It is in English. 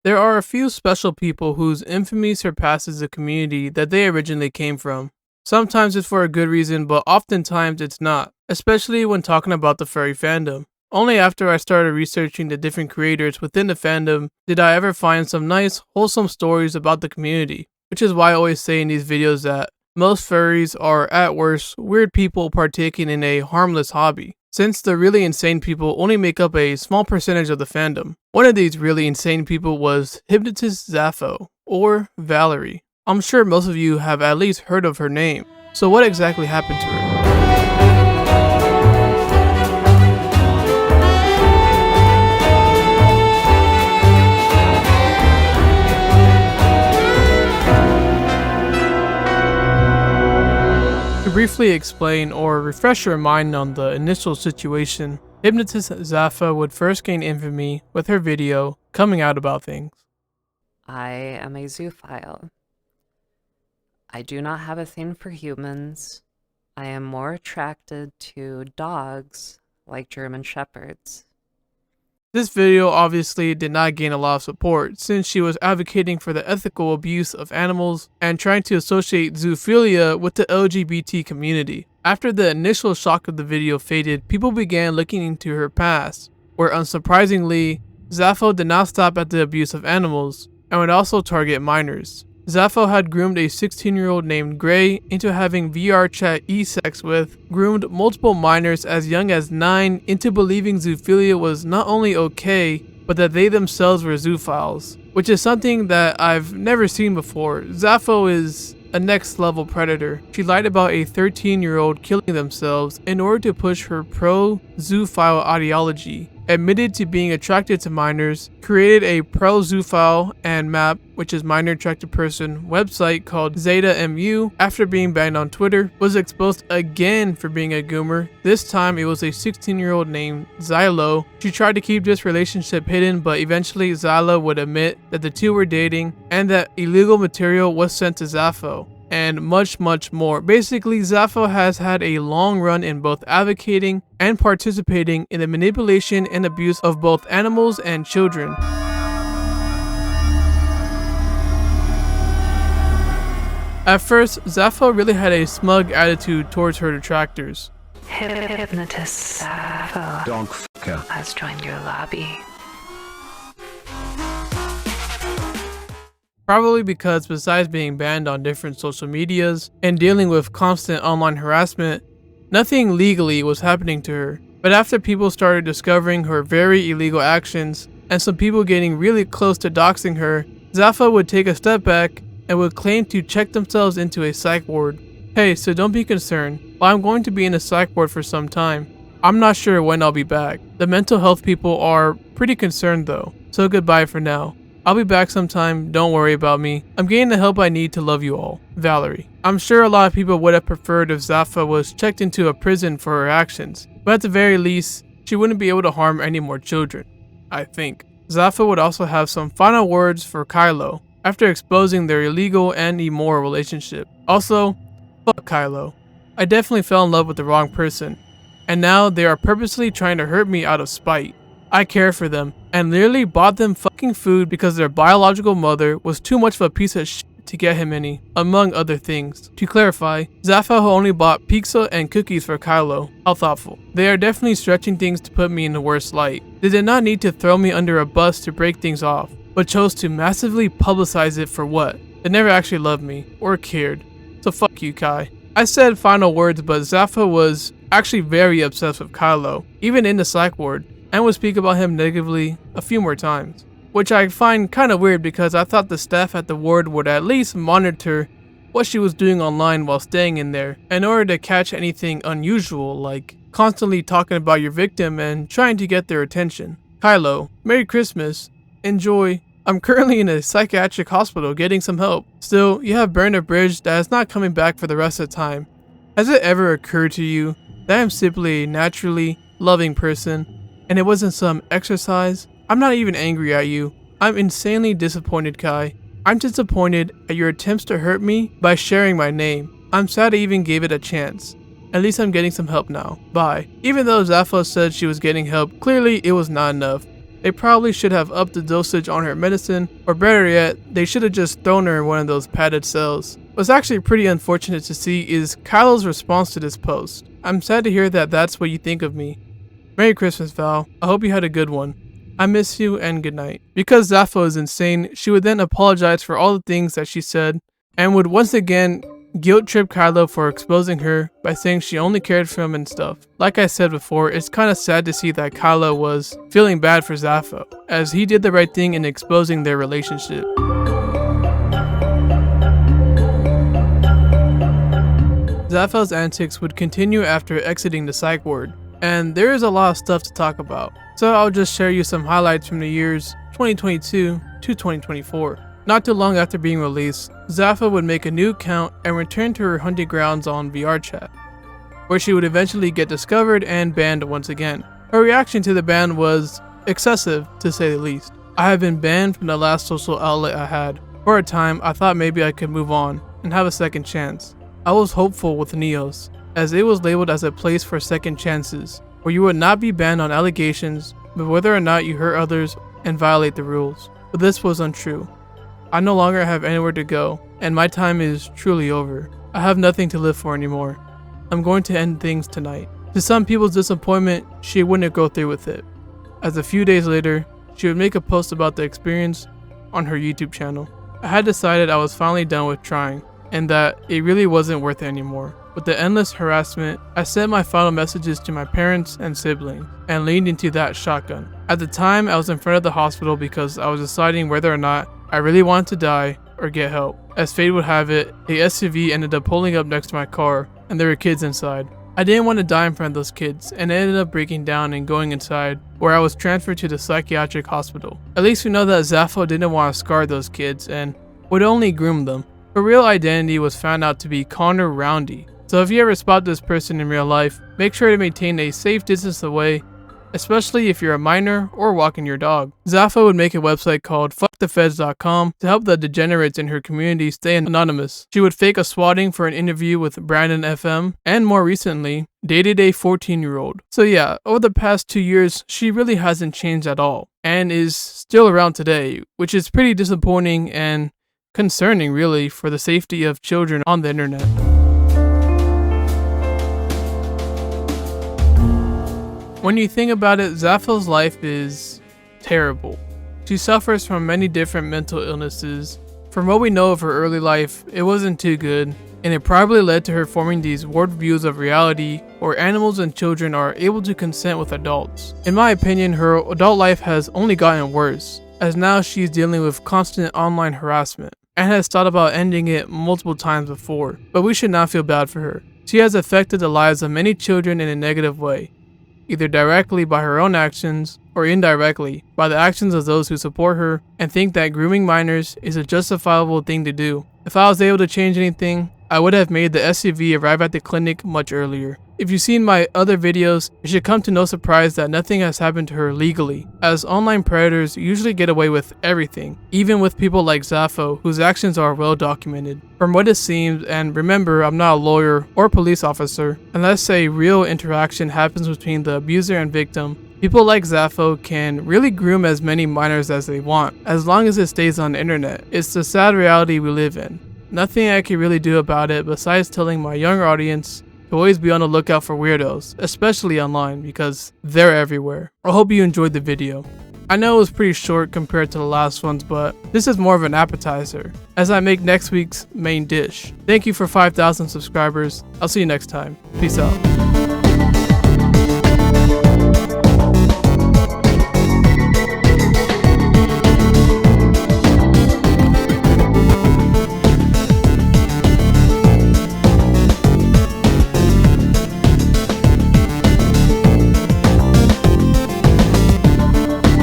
There are a few special people whose infamy surpasses the community that they originally came from. Sometimes it's for a good reason, but oftentimes it's not, especially when talking about the furry fandom. Only after I started researching the different creators within the fandom did I ever find some nice, wholesome stories about the community, which is why I always say in these videos that most furries are, at worst, weird people partaking in a harmless hobby, since the really insane people only make up a small percentage of the fandom. One of these really insane people was Hypnotist Sappho, or Valerie. I'm sure most of you have at least heard of her name. So what exactly happened to her? To briefly explain or refresh your mind on the initial situation, Hypnotist Sappho would first gain infamy with her video coming out about things. I am a zoophile. I do not have a thing for humans. I am more attracted to dogs like German Shepherds. This video obviously did not gain a lot of support since she was advocating for the ethical abuse of animals and trying to associate zoophilia with the LGBT community. After the initial shock of the video faded, people began looking into her past, where unsurprisingly, Zafo did not stop at the abuse of animals and would also target minors. Zafo had groomed a 16-year-old named Gray into having VRChat e-sex with, groomed multiple minors as young as 9 into believing zoophilia was not only okay, but that they themselves were zoophiles, which is something that I've never seen before. Zafo is a next level predator. She lied about a 13-year-old killing themselves in order to push her pro-zoophile ideology, admitted to being attracted to minors, created a pro-zoophile and MAP, which is minor attracted person, website called Zeta MU after being banned on Twitter, was exposed again for being a goomer. This time it was a 16-year-old named Xylo. She tried to keep this relationship hidden, but eventually Xylo would admit that the two were dating and that illegal material was sent to Zafo, and much more. Basically, Zafo has had a long run in both advocating and participating in the manipulation and abuse of both animals and children. At first, Zafo really had a smug attitude towards her detractors. Hypnotist Sappho Dog fucker has joined your lobby. Probably because besides being banned on different social medias and dealing with constant online harassment, nothing legally was happening to her. But after people started discovering her very illegal actions and some people getting really close to doxing her, Zafo would take a step back and would claim to check themselves into a psych ward. Hey, so don't be concerned, but I'm going to be in a psych ward for some time. I'm not sure when I'll be back. The mental health people are pretty concerned though, so goodbye for now. I'll be back sometime, don't worry about me. I'm getting the help I need to love you all. Valerie. I'm sure a lot of people would have preferred if Zafo was checked into a prison for her actions, but at the very least, she wouldn't be able to harm any more children, I think. Zafo would also have some final words for Kylo after exposing their illegal and immoral relationship. Also, fuck Kylo. I definitely fell in love with the wrong person, and now they are purposely trying to hurt me out of spite. I care for them, and literally bought them fucking food because their biological mother was too much of a piece of shit to get him any, among other things. To clarify, Zafo only bought pizza and cookies for Kylo. How thoughtful. They are definitely stretching things to put me in the worst light. They did not need to throw me under a bus to break things off, but chose to massively publicize it for what? They never actually loved me, or cared. So fuck you, Kai. I said final words, but Zafo was actually very obsessed with Kylo, even in the psych ward, and would speak about him negatively a few more times, which I find kinda weird because I thought the staff at the ward would at least monitor what she was doing online while staying in there in order to catch anything unusual, like constantly talking about your victim and trying to get their attention. Kylo, Merry Christmas, enjoy. I'm currently in a psychiatric hospital getting some help. Still, you have burned a bridge that is not coming back for the rest of the time. Has it ever occurred to you that I'm simply a naturally loving person and it wasn't some exercise? I'm not even angry at you. I'm insanely disappointed, Kai. I'm disappointed at your attempts to hurt me by sharing my name. I'm sad I even gave it a chance. At least I'm getting some help now. Bye. Even though Zafo said she was getting help, clearly it was not enough. They probably should have upped the dosage on her medicine, or better yet, they should have just thrown her in one of those padded cells. What's actually pretty unfortunate to see is Kylo's response to this post. I'm sad to hear that that's what you think of me. Merry Christmas, Val. I hope you had a good one. I miss you and good night. Because Zafo is insane, she would then apologize for all the things that she said, and would once again guilt trip Kylo for exposing her by saying she only cared for him and stuff. Like I said before, it's kinda sad to see that Kylo was feeling bad for Zafo, as he did the right thing in exposing their relationship. Zafo's antics would continue after exiting the psych ward, and there is a lot of stuff to talk about, so I'll just share you some highlights from the years 2022 to 2024. Not too long after being released, Zafo would make a new account and return to her hunting grounds on VRChat, where she would eventually get discovered and banned once again. Her reaction to the ban was excessive, to say the least. I have been banned from the last social outlet I had. For a time, I thought maybe I could move on and have a second chance. I was hopeful with Neos, as it was labeled as a place for second chances, where you would not be banned on allegations, but whether or not you hurt others and violate the rules. But this was untrue. I no longer have anywhere to go, and my time is truly over. I have nothing to live for anymore. I'm going to end things tonight. To some people's disappointment, she wouldn't go through with it, as a few days later, she would make a post about the experience on her YouTube channel. I had decided I was finally done with trying, and that it really wasn't worth it anymore. With the endless harassment, I sent my final messages to my parents and siblings, and leaned into that shotgun. At the time, I was in front of the hospital because I was deciding whether or not I really wanted to die or get help. As fate would have it, the SUV ended up pulling up next to my car, and there were kids inside. I didn't want to die in front of those kids, and ended up breaking down and going inside, where I was transferred to the psychiatric hospital. At least we know that Zafo didn't want to scar those kids, and would only groom them. Her real identity was found out to be Connor Roundy. So if you ever spot this person in real life, make sure to maintain a safe distance away, especially if you're a minor or walking your dog. Zafo would make a website called fuckthefeds.com to help the degenerates in her community stay anonymous. She would fake a swatting for an interview with Brandon FM, and more recently, dated a 14-year-old. So yeah, over the past 2 years, she really hasn't changed at all, and is still around today, which is pretty disappointing and concerning really for the safety of children on the internet. When you think about it, Zafo's life is terrible. She suffers from many different mental illnesses. From what we know of her early life, it wasn't too good, and it probably led to her forming these warped views of reality where animals and children are able to consent with adults. In my opinion, her adult life has only gotten worse, as now she's dealing with constant online harassment, and has thought about ending it multiple times before, but we should not feel bad for her. She has affected the lives of many children in a negative way, either directly by her own actions or indirectly by the actions of those who support her and think that grooming minors is a justifiable thing to do. If I was able to change anything, I would have made the SUV arrive at the clinic much earlier. If you've seen my other videos, it should come to no surprise that nothing has happened to her legally, as online predators usually get away with everything, even with people like Zafo, whose actions are well documented. From what it seems, and remember I'm not a lawyer or police officer, unless a real interaction happens between the abuser and victim, people like Zafo can really groom as many minors as they want, as long as it stays on the internet. It's the sad reality we live in. Nothing I can really do about it besides telling my younger audience to always be on the lookout for weirdos, especially online, because they're everywhere. I hope you enjoyed the video. I know it was pretty short compared to the last ones, but this is more of an appetizer, as I make next week's main dish. Thank you for 5,000 subscribers. I'll see you next time. Peace out.